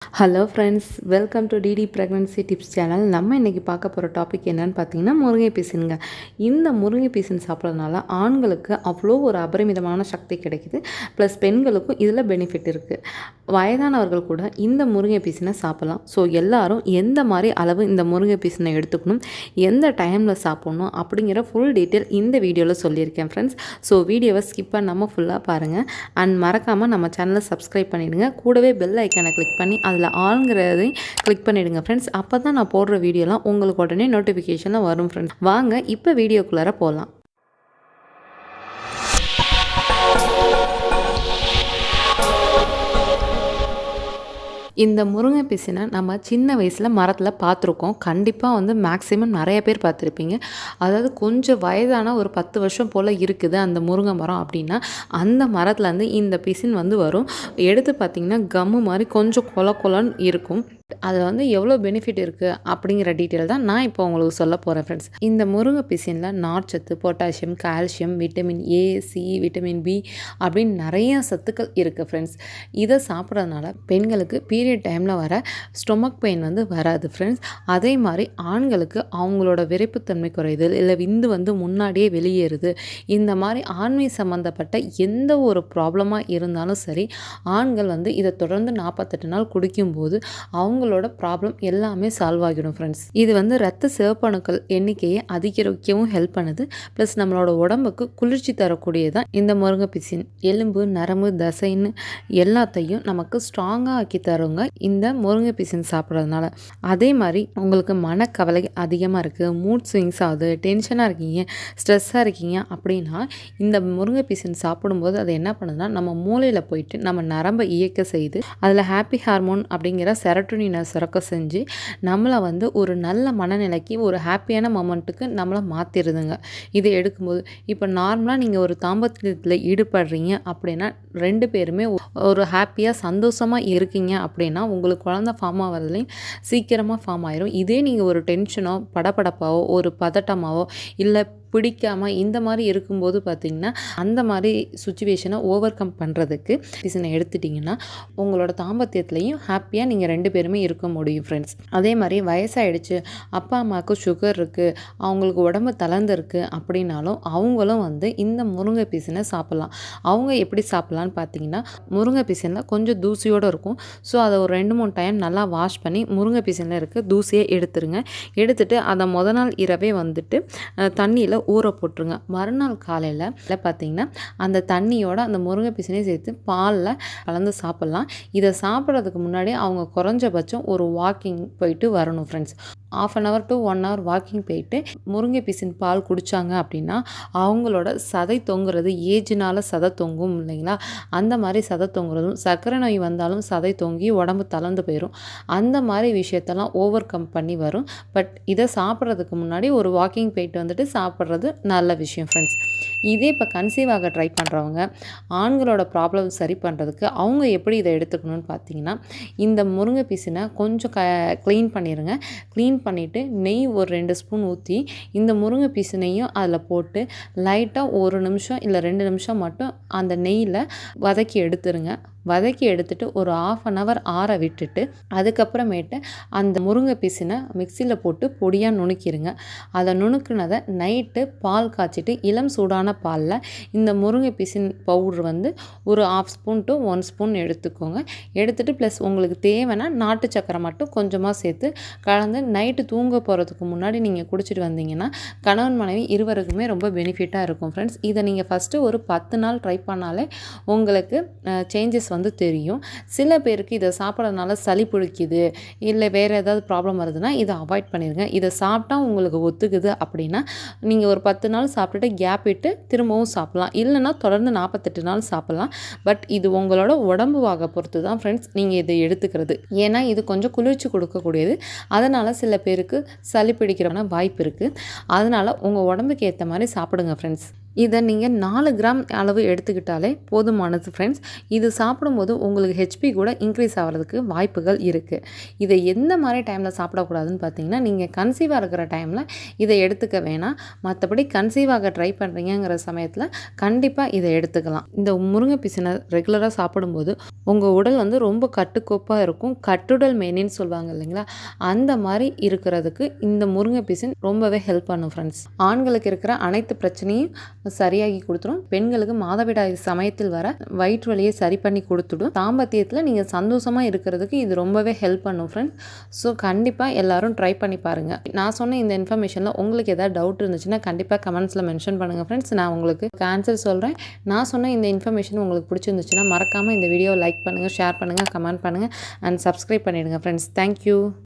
Hello friends, welcome to DD pregnancy tips channel. நம்ம இன்றைக்கி பார்க்க போகிற டாபிக் என்னென்னு பார்த்தீங்கன்னா முருங்கை பீசின்ங்க. இந்த முருங்கை பீசின் சாப்பிட்றதுனால ஆண்களுக்கு அவ்வளோ ஒரு அபரிமிதமான சக்தி கிடைக்குது. ப்ளஸ் பெண்களுக்கும் இதில் பெனிஃபிட் இருக்குது. வயதானவர்கள் கூட இந்த முருங்கை பீசினை சாப்பிட்லாம். ஸோ எல்லோரும் எந்த மாதிரி அளவு இந்த முருங்கை பீசினை எடுத்துக்கணும், எந்த டைமில் சாப்பிட்ணும் அப்படிங்கிற ஃபுல் டீட்டெயில் இந்த வீடியோவில் சொல்லியிருக்கேன் ஃப்ரெண்ட்ஸ். ஸோ வீடியோவை ஸ்கிப் பண்ணாமல் ஃபுல்லாக பாருங்கள். அண்ட் மறக்காமல் நம்ம சேனலை சப்ஸ்கிரைப் பண்ணிவிடுங்க. கூடவே பெல் ஐக்கானை கிளிக் பண்ணி அதில் ஆளுங்கிறதையும் கிளிக் பண்ணிவிடுங்க ஃப்ரெண்ட்ஸ். அப்போ தான் நான் போடுற வீடியோலாம் உங்களுக்கு உடனே நோட்டிஃபிகேஷனில் வரும் ஃப்ரெண்ட்ஸ். வாங்க இப்போ வீடியோக்குள்ளார போகலாம். இந்த முருங்கை பீசினை நம்ம சின்ன வயசில் மரத்தில் பார்த்துருக்கோம். கண்டிப்பாக மேக்ஸிமம் நிறைய பேர் பார்த்துருப்பீங்க. அதாவது கொஞ்சம் வயதான ஒரு 10 வருஷம் போல் இருக்குது அந்த முருங்கை மரம் அப்படின்னா, அந்த மரத்துலேருந்து இந்த பிசின் வரும். எடுத்து பார்த்திங்கன்னா கம்மு மாதிரி கொஞ்சம் கொல கொலன்னு இருக்கும். அதில் எவ்வளோ பெனிஃபிட் இருக்குது அப்படிங்கிற டீட்டெயில் தான் நான் இப்போ உங்களுக்கு சொல்ல போகிறேன் ஃப்ரெண்ட்ஸ். இந்த முருங்கை பிசினில் நார்ச்சத்து, potassium, calcium, vitamin A, C, vitamin B அப்படின்னு நிறைய சத்துக்கள் இருக்குது ஃப்ரெண்ட்ஸ். இதை சாப்பிட்றதுனால பெண்களுக்கு பீரியட் டைமில் வர ஸ்டொமக் பெயின் வராது ஃப்ரெண்ட்ஸ். அதே மாதிரி ஆண்களுக்கு அவங்களோட விரைப்புத்தன்மை குறையுது, இல்லை விந்து முன்னாடியே வெளியேறுது, இந்த மாதிரி ஆண்மை சம்மந்தப்பட்ட எந்த ஒரு ப்ராப்ளமாக இருந்தாலும் சரி, ஆண்கள் இதை தொடர்ந்து 48 நாள் குடிக்கும்போது அவங்களோட ப்ராப்ளம் எல்லாமே சால்வ் ஆகிடும் ஃப்ரெண்ட்ஸ். இது ரத்த சிவப்பணுக்கள் எண்ணிக்கையை அதிகரிக்கவும் ஹெல்ப் பண்ணுது. ப்ளஸ் நம்மளோட உடம்புக்கு குளிர்ச்சி தரக்கூடியதான் இந்த முருங்கை பிசின். எலும்பு, நரம்பு, தசைன்னு எல்லாத்தையும் நமக்கு ஸ்ட்ராங்காக ஆக்கி தருங்க இந்த முருங்கை பிசின் சாப்பிட்றதுனால. அதே மாதிரி உங்களுக்கு மனக்கவலை அதிகமாக இருக்குது, மூட் ஸ்விங்ஸ் ஆகுது, டென்ஷனாக இருக்கீங்க, ஸ்ட்ரெஸ்ஸாக இருக்கீங்க அப்படின்னா இந்த முருங்கை பிசின் சாப்பிடும்போது அது என்ன பண்ணுதுன்னா நம்ம மூளையில் போயிட்டு நம்ம நரம்பை இயக்க செய்து அதில் ஹாப்பி ஹார்மோன் அப்படிங்கிற செரட்டோனினை சுரக்க செஞ்சு நம்மளை ஒரு நல்ல மனநிலைக்கு, ஒரு ஹாப்பியான மொமெண்ட்டுக்கு நம்மளை மாற்றிடுதுங்க இதை எடுக்கும்போது. இப்போ நார்மலாக நீங்கள் ஒரு தாம்பத்தியத்தில் ஈடுபடுறீங்க அப்படின்னா 2 பேருமே ஒரு ஹாப்பியாக சந்தோஷமாக இருக்கீங்க அப்படின்னா உங்களுக்கு குழந்தை ஃபார்ம் ஆகிறதுலையும் சீக்கிரமாக ஃபார்ம் ஆயிரும். இதே நீங்கள் ஒரு டென்ஷனோ, படபடப்பாவோ, ஒரு பதட்டமாவோ, இல்லை பிடிக்காமல் இந்த மாதிரி இருக்கும்போது பார்த்திங்கன்னா அந்த மாதிரி சுச்சுவேஷனை ஓவர் கம் பண்ணுறதுக்கு பிசினை எடுத்துட்டிங்கன்னா உங்களோட தாம்பத்தியத்துலேயும் ஹாப்பியாக நீங்கள் 2 பேருமே இருக்க முடியும் ஃப்ரெண்ட்ஸ். அதே மாதிரி வயசாகிடுச்சு, அப்பா அம்மாவுக்கு சுகர் இருக்குது, அவங்களுக்கு உடம்பு தளர்ந்துருக்கு அப்படின்னாலும் அவங்களும் இந்த முருங்கை பிசினை சாப்பிட்லாம். அவங்க எப்படி சாப்பிட்லான்னு பார்த்தீங்கன்னா, முருங்கை பிசினில் கொஞ்சம் தூசியோடு இருக்கும். ஸோ அதை ஒரு 2-3 டைம் நல்லா வாஷ் பண்ணி முருங்கை பிசினில் இருக்க தூசியை எடுத்துருங்க. எடுத்துட்டு அதை நாள் இரவே தண்ணியில் ஊற போட்டுருங்க. மறுநாள் காலையில் பார்த்தீங்கன்னா அந்த தண்ணியோட அந்த முருங்கை பிசினை சேர்த்து பாலில் கலந்து சாப்பிட்லாம். இதை சாப்பிட்றதுக்கு முன்னாடி அவங்க குறைஞ்சபட்சம் ஒரு வாக்கிங் போயிட்டு வரணும் friends. 1/2 hour to 1 hour walking போயிட்டு முருங்கை பிசின் பால் குடித்தாங்க அப்படின்னா அவங்களோட சதை தொங்குறது, ஏஜ்னால் சதை தொங்கும் இல்லைங்களா, அந்த மாதிரி சதை தொங்குறதும், சர்க்கரை நோய் வந்தாலும் சதை தொங்கி உடம்பு தளர்ந்து போயிடும், அந்த மாதிரி விஷயத்தெல்லாம் ஓவர் கம் பண்ணி வரும். பட் இதை சாப்பிட்றதுக்கு முன்னாடி ஒரு வாக்கிங் போயிட்டு சாப்பிட்றது நல்ல விஷயம் ஃப்ரெண்ட்ஸ். இதே இப்போ கன்சீவ் ஆக ட்ரை பண்ணுறவங்க, ஆண்களோட ப்ராப்ளம் சரி பண்ணுறதுக்கு அவங்க எப்படி இதை எடுத்துக்கணும்னு பார்த்தீங்கன்னா, இந்த முருங்கை பீசினை கொஞ்சம் க்ளீன் பண்ணிடுங்க. க்ளீன் பண்ணிவிட்டு நெய் ஒரு 2 ஸ்பூன் ஊற்றி இந்த முருங்கை பீசினையும் அதில் போட்டு லைட்டாக 1 நிமிஷம் இல்லை 2 நிமிஷம் மட்டும் அந்த நெய்யில் வதக்கி எடுத்துருங்க. வதக்கி எடுத்துட்டு ஒரு 1/2 hour ஆற விட்டுட்டு அதுக்கப்புறமேட்டு அந்த முருங்கை பீசினை மிக்சியில் போட்டு பொடியாக நுணுக்கிடுங்க. அதை நுணுக்குனதை நைட்டு பால் காய்ச்சிட்டு இளம் சூடான பாலில் இந்த முருங்கை பீசின் பவுட்ரு ஒரு 1/2 ஸ்பூன் to 1 ஸ்பூன் எடுத்துக்கோங்க. எடுத்துகிட்டு ப்ளஸ் உங்களுக்கு தேவைன்னா நாட்டு சக்கரை மட்டும் கொஞ்சமாக சேர்த்து கலந்து நைட்டு தூங்க போகிறதுக்கு முன்னாடி நீங்கள் குடிச்சிட்டு வந்தீங்கன்னா கணவன் மனைவி இருவருக்குமே ரொம்ப பெனிஃபிட்டாக இருக்கும் ஃப்ரெண்ட்ஸ். இதை நீங்கள் ஃபஸ்ட்டு ஒரு 10 நாள் ட்ரை பண்ணாலே உங்களுக்கு சேஞ்சஸ் தெரியும். சில பேருக்கு இதை சாப்பிட்றதுனால சளி பிடிக்குது, இல்லை வேறு ஏதாவது ப்ராப்ளம் வருதுன்னா இதை அவாய்ட் பண்ணிடுங்க. இதை சாப்பிட்டா உங்களுக்கு ஒத்துக்குது அப்படின்னா நீங்கள் ஒரு 10 நாள் சாப்பிட்டுட்டு கேப் விட்டு திரும்பவும் சாப்பிட்லாம், இல்லைன்னா தொடர்ந்து 48 நாள் சாப்பிட்லாம். பட் இது உங்களோட உடம்பு வாக பொறுத்து தான் ஃப்ரெண்ட்ஸ் நீங்கள் இதை எடுத்துக்கிறது. ஏன்னா இது கொஞ்சம் குளிர்ச்சி கொடுக்கக்கூடியது, அதனால் சில பேருக்கு சளி பிடிக்கிறவன வாய்ப்பு இருக்குது. அதனால் உங்கள் உடம்புக்கு ஏற்ற மாதிரி சாப்பிடுங்க ஃப்ரெண்ட்ஸ். இதை நீங்கள் 4 கிராம் அளவு எடுத்துக்கிட்டாலே போதுமானது ஃப்ரெண்ட்ஸ். இது சாப்பிடும்போது உங்களுக்கு ஹெச்பி கூட இன்க்ரீஸ் ஆகிறதுக்கு வாய்ப்புகள் இருக்குது. இதை எந்த மாதிரி டைமில் சாப்பிடக்கூடாதுன்னு பார்த்தீங்கன்னா, நீங்கள் கன்சீவாக இருக்கிற டைமில் இதை எடுத்துக்க வேணாம். மற்றபடி கன்சீவ் ஆக ட்ரை பண்ணுறீங்கிற சமயத்தில் கண்டிப்பாக இதை எடுத்துக்கலாம். இந்த முருங்கை பிசினை ரெகுலராக சாப்பிடும்போது உங்கள் உடல் வந்து ரொம்ப கட்டுக்கோப்பாக இருக்கும். கட்டுடல் மேனின்னு சொல்லுவாங்க இல்லைங்களா, அந்த மாதிரி இருக்கிறதுக்கு இந்த முருங்கை பிசின் ரொம்பவே ஹெல்ப் பண்ணும் ஃப்ரெண்ட்ஸ். ஆண்களுக்கு இருக்கிற அனைத்து பிரச்சனையும் சரியாகி கொடுத்துரும். பெண்களுக்கு மாதவிடாய் சமயத்தில் வர வயிற்று வலியை சரி பண்ணி கொடுத்துடும். தாம்பத்தியத்தில் நீங்கள் சந்தோஷமாக இருக்கிறதுக்கு இது ரொம்பவே ஹெல்ப் பண்ணும் ஃப்ரெண்ட்ஸ். ஸோ கண்டிப்பாக எல்லாரும் ட்ரை பண்ணி பாருங்கள். நான் சொன்ன இந்த இன்ஃபர்மேஷனில் உங்களுக்கு ஏதாவது டவுட் இருந்துச்சுன்னா கண்டிப்பாக கமெண்ட்ஸில் மென்ஷன் பண்ணுங்கள் ஃப்ரெண்ட்ஸ். நான் உங்களுக்கு ஆன்சர் சொல்கிறேன். நான் சொன்ன இந்த இன்ஃபர்மேஷன் உங்களுக்கு பிடிச்சிருந்துச்சுன்னா மறக்காமல் இந்த வீடியோவை லைக் பண்ணுங்கள், ஷேர் பண்ணுங்கள், கமெண்ட் பண்ணுங்கள் அண்ட் சப்ஸ்கிரைப் பண்ணிவிடுங்க ஃப்ரெண்ட்ஸ். தேங்க்யூ.